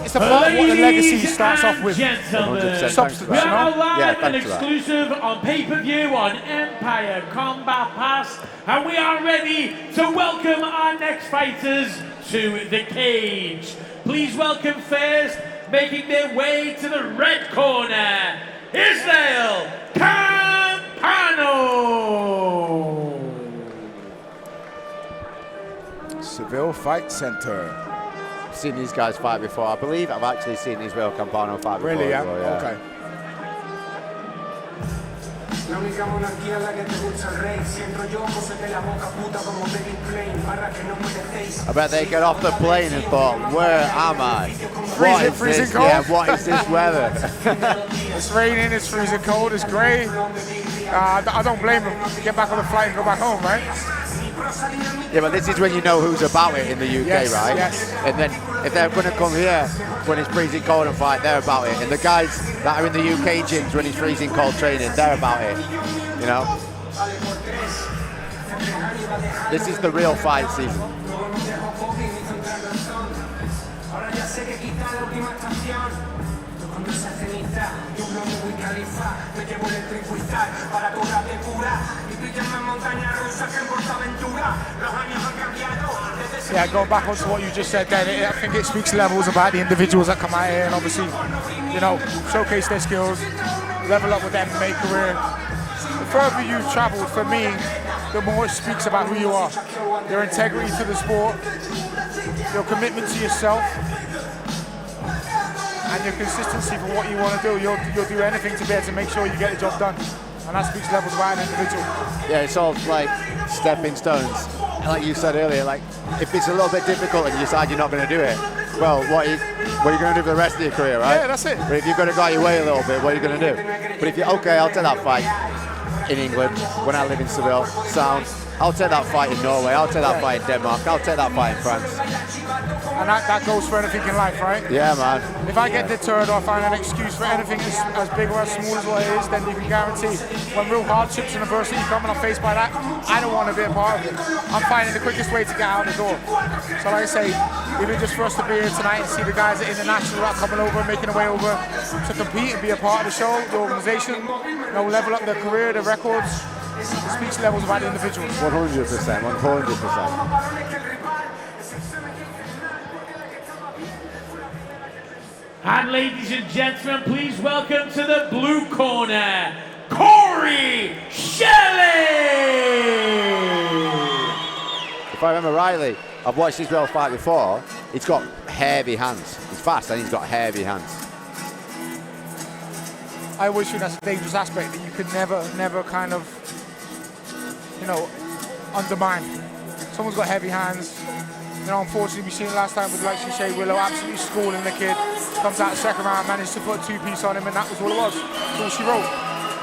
it's a part of what the legacy starts off with. Gentlemen, Substance, we are now you know? live and exclusive on pay-per-view on Empire Combat Pass, and we are ready to welcome our next fighters to the cage. Please welcome first, making their way to the red corner, Israel Campano. Seville Fight Center. I've seen these guys fight before. I believe I've actually seen Israel Campano fight before. Really, yeah? Well, yeah. Okay. I bet they get off the plane and thought, where am I? What is this? Cold? Yeah, what is this weather? It's raining, it's freezing cold, it's grey. I don't blame them. Get back on the flight and go back home, right? Yeah, but this is when you know who's about it in the UK, Yes, right? yes. And then if they're going to come here when it's freezing cold and fight, they're about it. And the guys that are in the UK gyms when it's freezing cold training, they're about it. You know? This is the real fight season. Yeah, going back onto what you just said then, I think it speaks levels about the individuals that come out here and obviously, you know, showcase their skills, level up with their MMA career. The further you've travelled, for me, the more it speaks about who you are. Your integrity to the sport, your commitment to yourself, and your consistency for what you want to do. You'll do anything to be able to make sure you get the job done. And that speaks levels about an individual. Yeah, it's all like stepping stones. And like you said earlier, like if it's a little bit difficult and you decide you're not going to do it, well, what are you going to do for the rest of your career, right? Yeah, that's it. But if you're going to go out your way a little bit, what are you going to do? But if you're okay, I'll take that fight in England when I live in Seville. Sound. I'll take that fight in Norway. I'll take that fight in Denmark. I'll take that fight in France. And that goes for anything in life, right? Yeah, man. If I get deterred or I find an excuse for anything as big or as small as what it is, then you can guarantee when real hardships and adversity come and I'm faced by that, I don't want to be a part of it. I'm finding the quickest way to get out the door. So like I say, even just for us to be here tonight and see the guys at International that are coming over, making their way over to compete and be a part of the show, the organisation, you know, level up their career, their records, it speaks levels about the individuals. 100%, 100%. And ladies and gentlemen, please welcome to the blue corner, Corey Shelley! If I remember rightly, I've watched Israel fight before. He's got heavy hands. He's fast and he's got heavy hands. I always think that's a dangerous aspect that you could never kind of, you know, undermine. Someone's got heavy hands. You know, unfortunately, we've seen it last time with like Shelley Willow, absolutely schooling the kid. Comes out the second round, managed to put a two-piece on him, and that was all it was. That's all she wrote.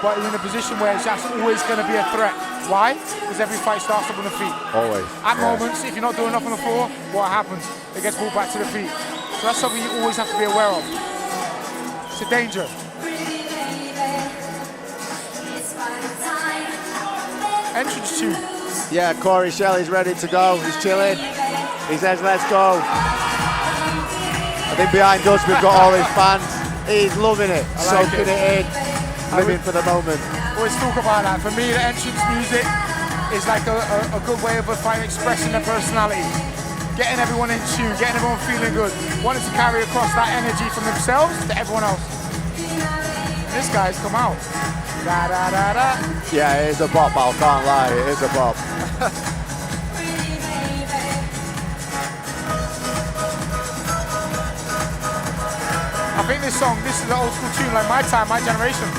But you're in a position where that's always going to be a threat. Why? Because every fight starts up on the feet. Always. At moments, if you're not doing enough on the floor, what happens? It gets brought back to the feet. So that's something you always have to be aware of. It's a danger. Entrance tune. Yeah, Corey Shelley's ready to go. He's chilling. He says, let's go. I think behind us we've got all his fans. He's loving it, soaking it in, living for the moment. Always talk about that. For me, the entrance music is like a good way of expressing their personality. Getting everyone in tune, getting everyone feeling good. Wanting to carry across that energy from themselves to everyone else. This guy's come out. Da, da, da, da. Yeah, it is a bop, I can't lie, it is a bop. I think this song, this is an old school tune, like my time, my generation.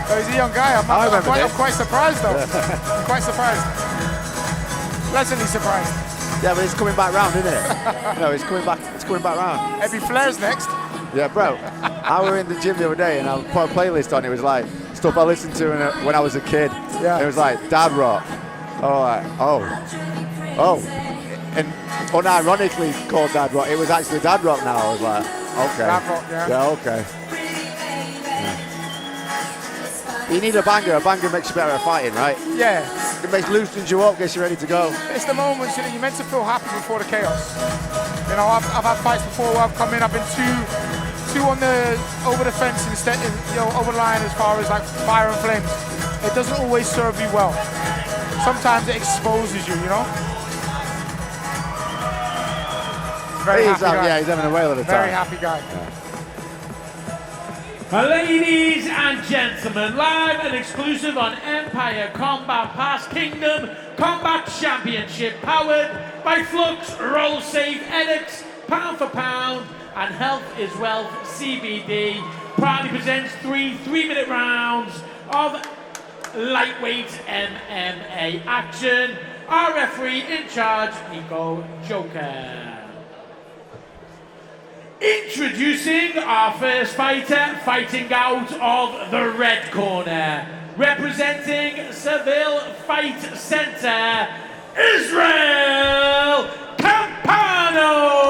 So he's a young guy. I'm quite surprised though. I'm quite surprised. Pleasantly surprised. Yeah, but it's coming back round, isn't it? No, it's coming back round. Eddie Flair's next. Yeah, bro. I was in the gym the other day and I put a playlist on. It was like stuff I listened to when I was a kid. Yeah. It was like dad rock. Oh. And unironically called dad rock. It was actually dad rock now. I was like, okay. Dad rock, yeah. Yeah, okay. Yeah. You need a banger. A banger makes you better at fighting, right? Yeah. It makes loosens you up, gets you ready to go. It's the moments, you know, you're meant to feel happy before the chaos. You know, I've had fights before where I've come in, I've been too too on the over the fence instead, over the line as far as like fire and flames, it doesn't always serve you well. Sometimes it exposes you, you know. Very happy guy. Yeah, he's having a whale of a time. Very happy guy. Yeah. Ladies and gentlemen, live and exclusive on Empire Combat Pass Kingdom Combat Championship, powered by Flux, Roll Safe, EdX, Pound for Pound, and Health is Wealth CBD, proudly presents 3 3-minute rounds of lightweight MMA action. Our referee in charge, Nico Joker. Introducing our first fighter, fighting out of the red corner, representing Seville Fight Center, Israel Campano!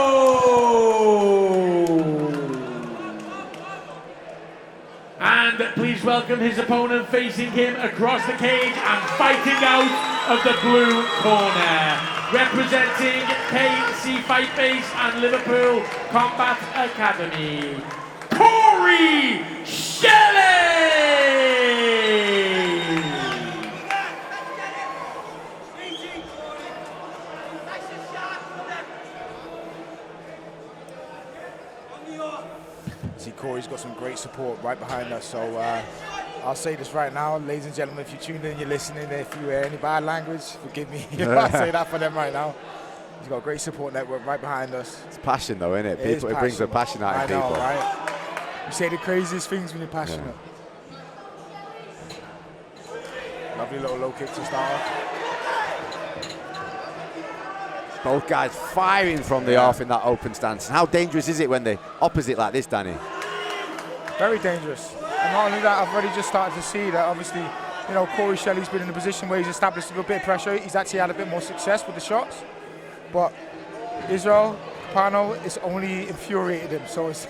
And please welcome his opponent facing him across the cage and fighting out of the blue corner, representing KC Fight Base and Liverpool Combat Academy, Corey Shelley! See, Corey's got some great support right behind us, so I'll say this right now, ladies and gentlemen, if you tuned in, you're listening, if you hear any bad language, forgive me. I'll say that for them right now. He's got a great support network right behind us. It's passion though, isn't it? People, it brings the passion out of people. I know, right? You say the craziest things when you're passionate. Yeah. Lovely little low kick to start off. Both guys firing from the off in that open stance. How dangerous is it when they're opposite like this, Danny? Very dangerous. And not only that, I've already just started to see that obviously, you know, Corey Shelley's been in a position where he's established a little bit of pressure. He's actually had a bit more success with the shots. But Israel Campano, it's only infuriated him. So it's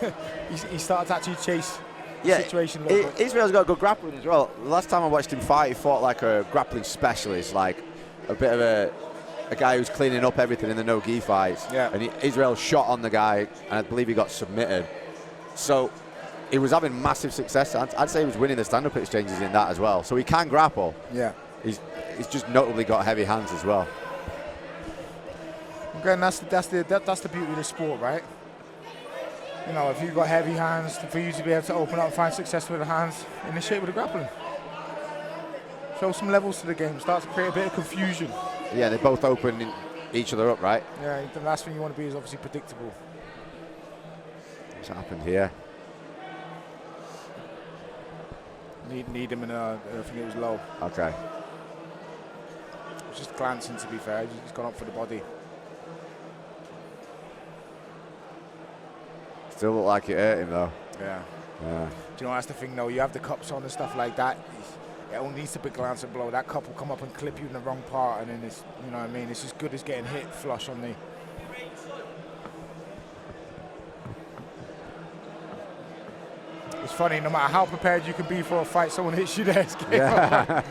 he started to actually chase the situation a little bit. Israel's got good grappling as well. The last time I watched him fight, he fought like a grappling specialist, like a bit of a guy who's cleaning up everything in the no-gi fights. Yeah. And Israel shot on the guy, and I believe he got submitted. So he was having massive success. I'd say he was winning the stand-up exchanges in that as well. So he can grapple. Yeah. He's just notably got heavy hands as well. Again, that's the beauty of the sport, right? You know, if you've got heavy hands, for you to be able to open up and find success with the hands, initiate with the grappling. Show some levels to the game. Start to create a bit of confusion. Yeah, they both open each other up, right? Yeah, the last thing you want to be is obviously predictable. What's happened here? Need him in I think it was low. Okay. It was just glancing, to be fair. He's gone up for the body. Still look like it hurt him though. Yeah. Yeah. Do you know, that's the thing though, you have the cups on and stuff like that. It only needs to be glance and blow. That cup will come up and clip you in the wrong part, and then it's, you know what I mean, it's as good as getting hit flush on the. It's funny, no matter how prepared you can be for a fight, someone hits you there. It's game over.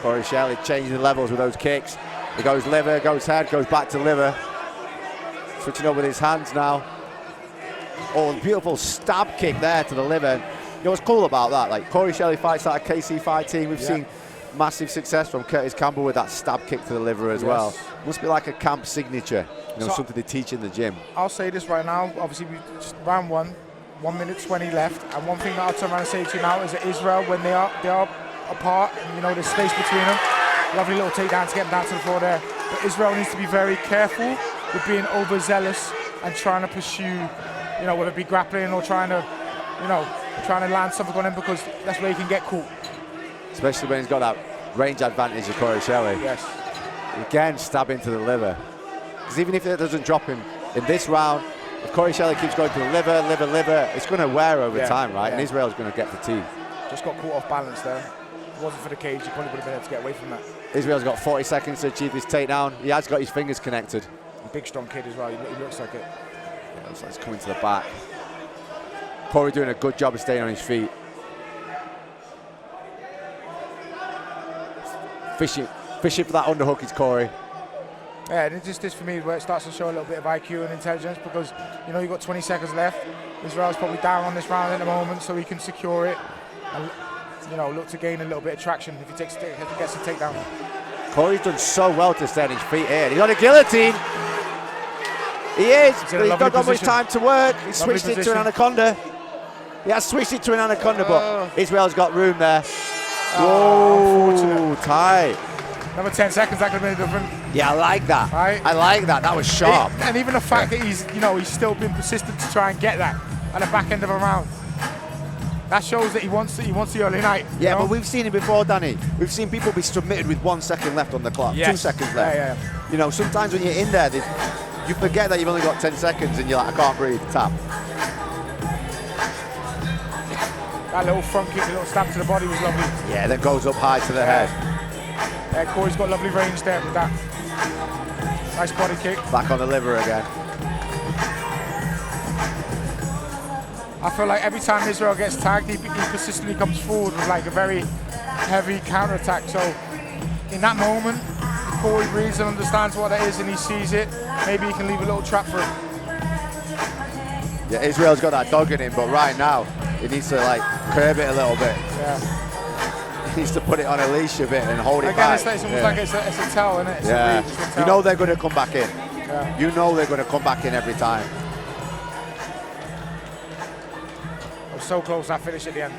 Corey Shelley changing the levels with those kicks. He goes liver, goes head, goes back to liver. Switching up with his hands now. Oh, beautiful stab kick there to the liver. You know what's cool about that? Like, Corey Shelley fights that KC fight team. We've seen massive success from Curtis Campbell with that stab kick to the liver as well. Must be like a camp signature, you know, so something they teach in the gym. I'll say this right now. Obviously, we just round 1 minute 20 left. And one thing that I'll turn around and say to you now is that Israel, when they are apart, and, you know, there's space between them. Lovely little takedown to get them down to the floor there. But Israel needs to be very careful with being overzealous and trying to pursue, you know, whether it be grappling or trying to, you know, trying to land something on him, because that's where he can get caught. Especially when he's got that range advantage of Corey Shelley. Yes. Again, stabbing to the liver. Because even if it doesn't drop him in this round, if Corey Shelley keeps going to the liver, it's going to wear over time, right? And Israel's going to get fatigued. Just got caught off balance there. If it wasn't for the cage, he probably would have been able to get away from that. Israel's got 40 seconds to achieve this takedown. He has got his fingers connected. A big, strong kid as well. He looks like it. Yeah, looks like he's coming to the back. Corey doing a good job of staying on his feet. fishing for that underhook is Corey. Yeah, and this for me is where it starts to show a little bit of IQ and intelligence, because you know you've got 20 seconds left. Israel's probably down on this round at the moment, so he can secure it and, you know, look to gain a little bit of traction if he gets the takedown. Corey's done so well to stay on his feet here. He's on a guillotine. He is, but he's not got much time to work. He's switched it to an anaconda. He has switched it to an anaconda, but Israel's got room there. Whoa, tight. Another 10 seconds, that could have been different. Yeah, I like that. Right? I like that. That was sharp. And even the fact that he's still been persistent to try and get that at the back end of a round. That shows that he wants the early night. Yeah, but we've seen it before, Danny. We've seen people be submitted with 1 second left on the clock, 2 seconds left. Yeah. You know, sometimes when you're in there, you forget that you've only got 10 seconds and you're like, I can't breathe, tap. That little front kick, a little stab to the body was lovely. Yeah, that goes up high to the head. Yeah, Corey's got lovely range there with that. Nice body kick. Back on the liver again. I feel like every time Israel gets tagged, he persistently comes forward with like a very heavy counter-attack. So in that moment, if Corey reads and understands what that is and he sees it, maybe he can leave a little trap for him. Yeah, Israel's got that dog in him, but right now, he needs to like curb it a little bit. Yeah. He needs to put it on a leash a bit and hold it Again, back. it's almost like it's a tell, isn't it? It's yeah. a tell. You know they're going to come back in. Yeah. You know they're going to come back in every time. So close, that finish at the end.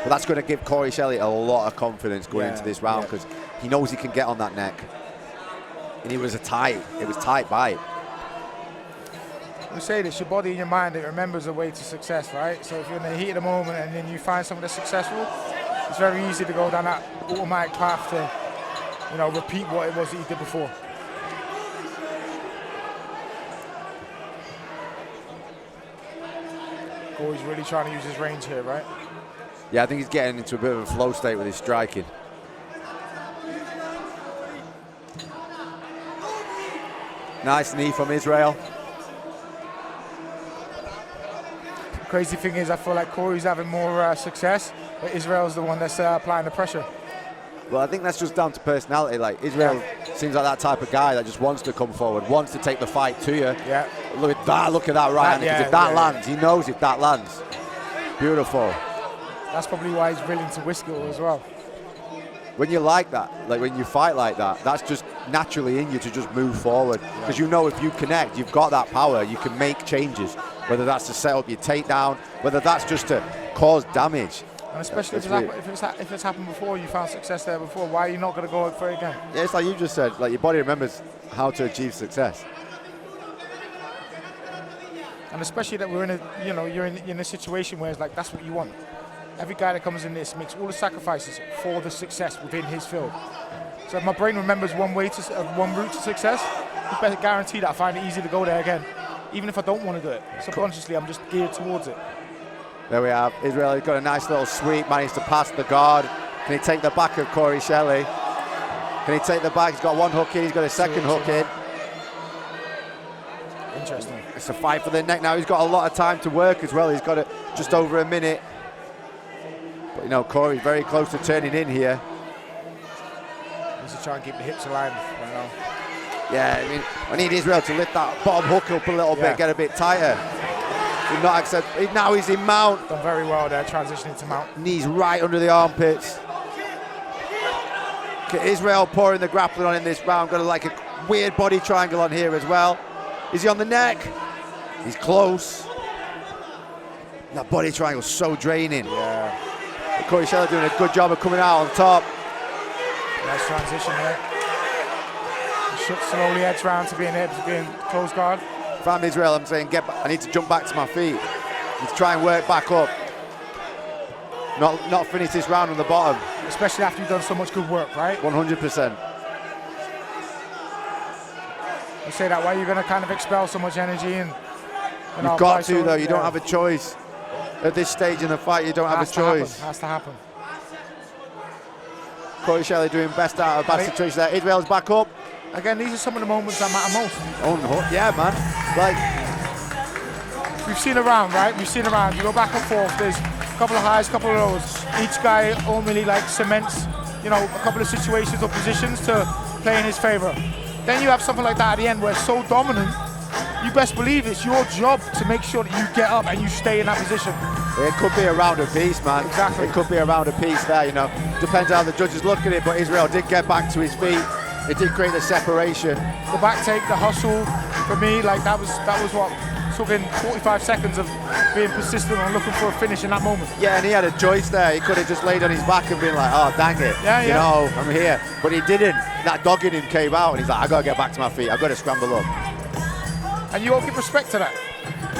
But that's going to give Corey Shelley a lot of confidence going into this round, because he knows he can get on that neck. And it was tight bite. We say this, your body and your mind, it remembers the way to success, right? So if you're in the heat of the moment and then you find someone that's successful, it's very easy to go down that automatic path to, you know, repeat what it was that you did before. Corey's really trying to use his range here, right? Yeah, I think he's getting into a bit of a flow state with his striking. Nice knee from Israel. Crazy thing is, I feel like Corey's having more success, but Israel's the one that's applying the pressure. Well, I think that's just down to personality. Like, Israel seems like that type of guy that just wants to come forward, wants to take the fight to you. Yeah. Look at that right hand. Because if that lands, he knows if that lands. Beautiful. That's probably why he's willing to whisk it all as well. When you like that, like when you fight like that, that's just naturally in you to just move forward. Because you know if you connect, you've got that power, you can make changes. Whether that's to set up your takedown, whether that's just to cause damage. And especially if it's happened before, you found success there before, why are you not going to go for it again? Yeah, it's like you just said, like your body remembers how to achieve success. And especially that we're in a, you know, you're in a situation where it's like that's what you want. Every guy that comes in this makes all the sacrifices for the success within his field. So if my brain remembers one route to success, you better guarantee that I find it easy to go there again, even if I don't want to do it. Subconsciously, I'm just geared towards it. There we have Israel. He's got a nice little sweep, managed to pass the guard. Can he take the back of Corey Shelley? Can he take the back? He's got one hook in, he's got a second hook in. Interesting. It's a fight for the neck now. He's got a lot of time to work as well. He's got it just over a minute. But you know, Corey's very close to turning in here. Needs to try and keep the hips aligned right now. Yeah, I mean, I need Israel to lift that bottom hook up a little bit, get a bit tighter. Did not accept. Now he's in mount. Done very well there, transitioning to mount. Knees right under the armpits. Okay, Israel pouring the grappling on in this round. Got like a weird body triangle on here as well. Is he on the neck? He's close. That body triangle is so draining. Yeah. But Corey Shelley doing a good job of coming out on top. Nice transition there. Slowly edge round to being able to be in close guard. If I'm Israel, I'm saying, I need to jump back to my feet. Need to try and work back up. Not finish this round on the bottom. Especially after you've done so much good work, right? 100%. You say that, why you're going to kind of expel so much energy and you've got to, though. You don't have a choice. At this stage in the fight, you don't have a choice. Has to happen. Corey Shelley doing best out of a bad situation there. Israel's back up. Again, these are some of the moments that matter most. Oh, no. Yeah, man. Like, we've seen a round, right? We've seen a round. You go back and forth. couple of highs, couple of lows. Each guy only like cements, you know, a couple of situations or positions to play in his favor. Then you have something like that at the end where it's so dominant, you best believe it's your job to make sure that you get up and you stay in that position. It could be a round apiece, man. Exactly. It could be a round apiece there, you know. Depends how the judges look at it, but Israel did get back to his feet. It did create the separation. The back take, the hustle, for me, like that was what, took in 45 seconds of being persistent and looking for a finish in that moment. Yeah, and he had a choice there. He could have just laid on his back and been like, oh, dang it. Yeah, you know, I'm here. But he didn't. That dog in him came out and he's like, I got to get back to my feet. I've got to scramble up. And you all give respect to that.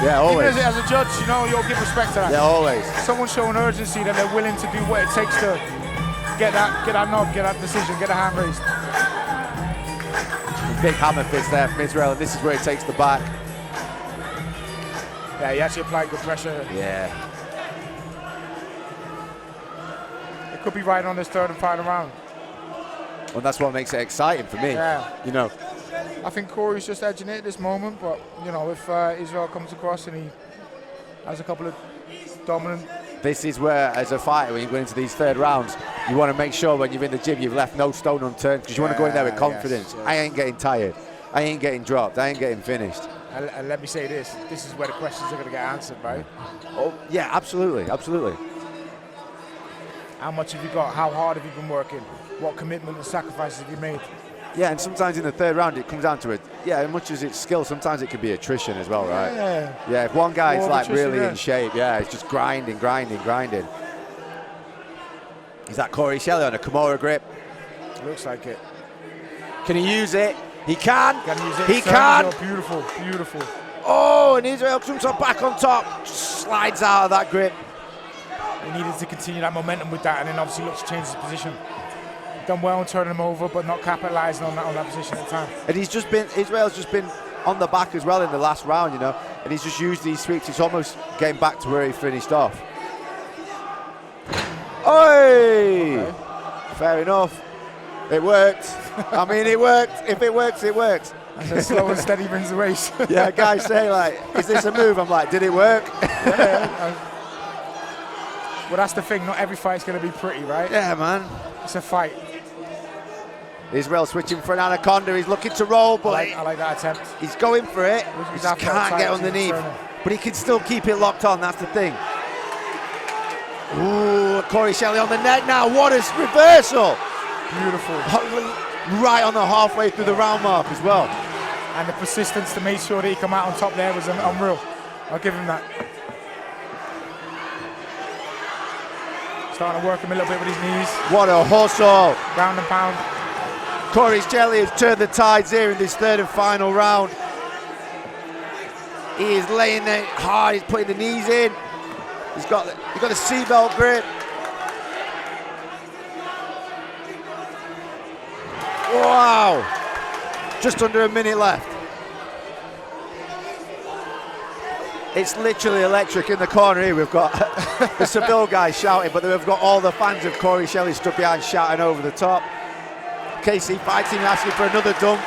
Yeah, always. Even as a judge, you know, you all give respect to that. Yeah, always. Someone showing urgency that they're willing to do what it takes to get that nod, get that decision, get a hand raised. Big hammer fist there from Israel, and this is where he takes the back. Yeah, he actually applied good pressure. Yeah. It could be right on this third and final round. Well, that's what makes it exciting for me. Yeah. You know. I think Corey's just edging it at this moment, but you know, if Israel comes across and he has a couple of dominant. This is where, as a fighter, when you go into these third rounds, you want to make sure when you're in the gym you've left no stone unturned, because you want to go in there with confidence. Yes. I ain't getting tired. I ain't getting dropped. I ain't getting finished. And let me say this is where the questions are going to get answered, right? Oh, yeah, absolutely, absolutely. How much have you got? How hard have you been working? What commitment and sacrifices have you made? Yeah, and sometimes in the third round it comes down to it. Yeah, as much as it's skill, sometimes it can be attrition as well, right? Yeah. Yeah, if one guy's More like attrition, really in shape, yeah, it's just grinding. Is that Corey Shelley on a Kimura grip? Looks like it. Can he use it? He can. Use it. He can. Beautiful, beautiful. Oh, and Israel jumps up back on top, just slides out of that grip. He needed to continue that momentum with that, and then obviously looks to change his position. Done well in turning him over, but not capitalising on that position at the time. And Israel's just been on the back as well in the last round, you know, and he's just used these sweeps. He's almost getting back to where he finished off. Oi! Okay. Fair enough. It worked. I mean, it worked. If it works, it works. And then slow and steady wins the race. Yeah, guys say like, is this a move? I'm like, did it work? Well, that's the thing. Not every fight's going to be pretty, right? Yeah, man. It's a fight. Israel switching for an anaconda. He's looking to roll, but I like that attempt. He's going for it. He just can't get underneath. But he can still keep it locked on. That's the thing. Ooh, Corey Shelley on the neck now. What a reversal. Beautiful. Right on the halfway through the round mark as well. And the persistence to make sure that he come out on top there was unreal. I'll give him that. Starting to work him a little bit with his knees. What a hustle. Ground and pound. Corey Shelley has turned the tides here in this third and final round. He is laying there hard. He's putting the knees in. He's got the seatbelt grip. Wow. Just under a minute left. It's literally electric in the corner here. We've got the Seville guys shouting, but we've got all the fans of Corey Shelley stood behind shouting over the top. KC fight team asking for another dump.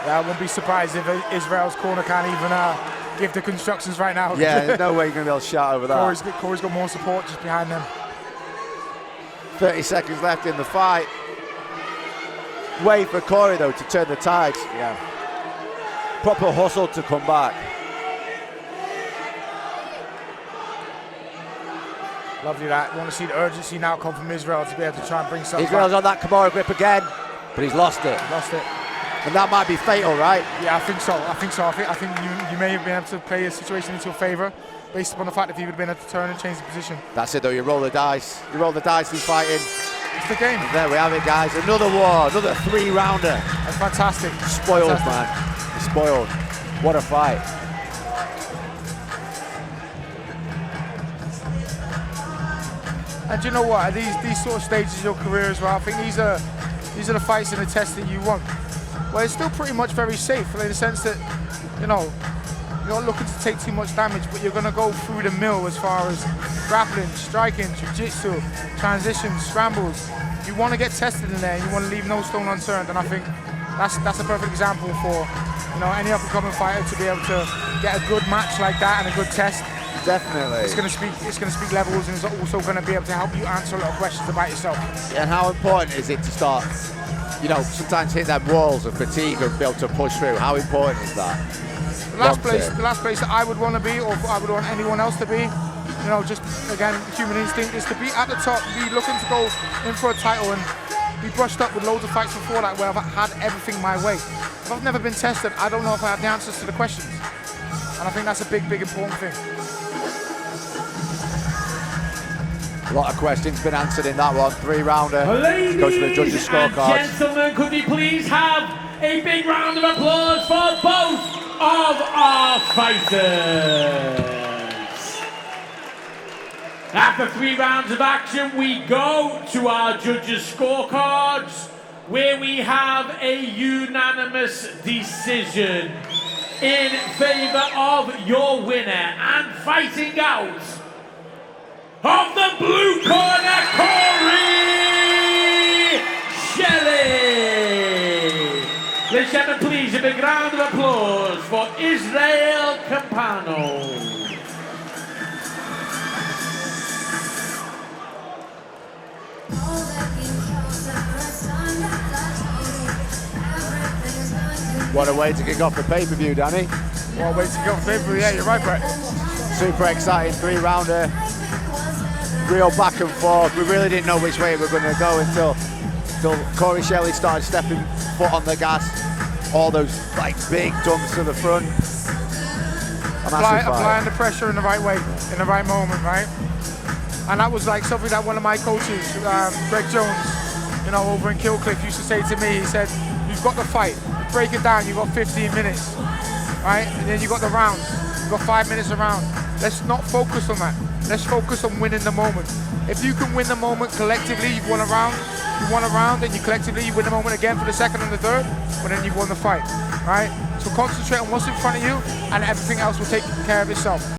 Yeah, I wouldn't be surprised if Israel's corner can't even give the constructions right now. Yeah, there's no way you're going to be able to shout over that. Corey's got more support just behind them. 30 seconds left in the fight. Way for Corey, though, to turn the tides. Yeah. Proper hustle to come back. Lovely that. You want to see the urgency now come from Israel to be able to try and bring something Israel's back. on that Kimura grip again, but he's lost it. Lost it. And that might be fatal, right? Yeah, I think so. I think you may have been able to play a situation into your favour based upon the fact that he would have been able to turn and change the position. That's it, though. You roll the dice. You roll the dice, he's fighting. It's the game. And there we have it, guys. Another war, another 3-rounder. That's fantastic. Spoiled, man. Spoiled. What a fight. And you know what? These sort of stages of your career as well, I think these are the fights and the tests that you want. Well, it's still pretty much very safe in the sense that, you know, you're not looking to take too much damage, but you're going to go through the mill as far as grappling, striking, jiu-jitsu, transitions, scrambles. You want to get tested in there. You want to leave no stone unturned, and I think that's a perfect example for, you know, any up-and-coming fighter to be able to get a good match like that and a good test Definitely. It's going to speak levels, and it's also going to be able to help you answer a lot of questions about yourself. And how important is it to start, you know, sometimes hit them walls of fatigue and be able to push through? How important is that? The last place that I would want to be, or I would want anyone else to be, you know, just again, human instinct is to be at the top, be looking to go in for a title, and be brushed up with loads of fights before that where I've had everything my way. If I've never been tested, I don't know if I have the answers to the questions. And I think that's a big, big important thing. A lot of questions been answered in that one. 3-rounder. Ladies Goes to the judges' scorecards. and gentlemen, could we please have a big round of applause for both of our fighters? After 3 rounds of action, we go to our judges' scorecards, where we have a unanimous decision in favor of your winner, and fighting out of the blue corner, Corey Shelley. Ladies and gentlemen, please, a big round of applause for Israel Campano. What a way to kick off the pay-per-view, Danny. What a way to kick off the pay-per-view, yeah, you're right, Brett. Super exciting 3-rounder. Real back and forth. We really didn't know which way we were going to go until Corey Shelley started stepping foot on the gas. All those like big dumps to the front. Applying the pressure in the right way, in the right moment, right? And that was like something that one of my coaches, Greg Jones, you know, over in Killcliff, used to say to me. He said, "You've got the fight. Break it down. You've got 15 minutes, right? And then you got the rounds. You've got 5 minutes a round. Let's not focus on that. Let's focus on winning the moment. If you can win the moment collectively, you've won a round. You won a round, and you collectively you win the moment again for the second and the third, but then you've won the fight, right? So concentrate on what's in front of you, and everything else will take care of itself."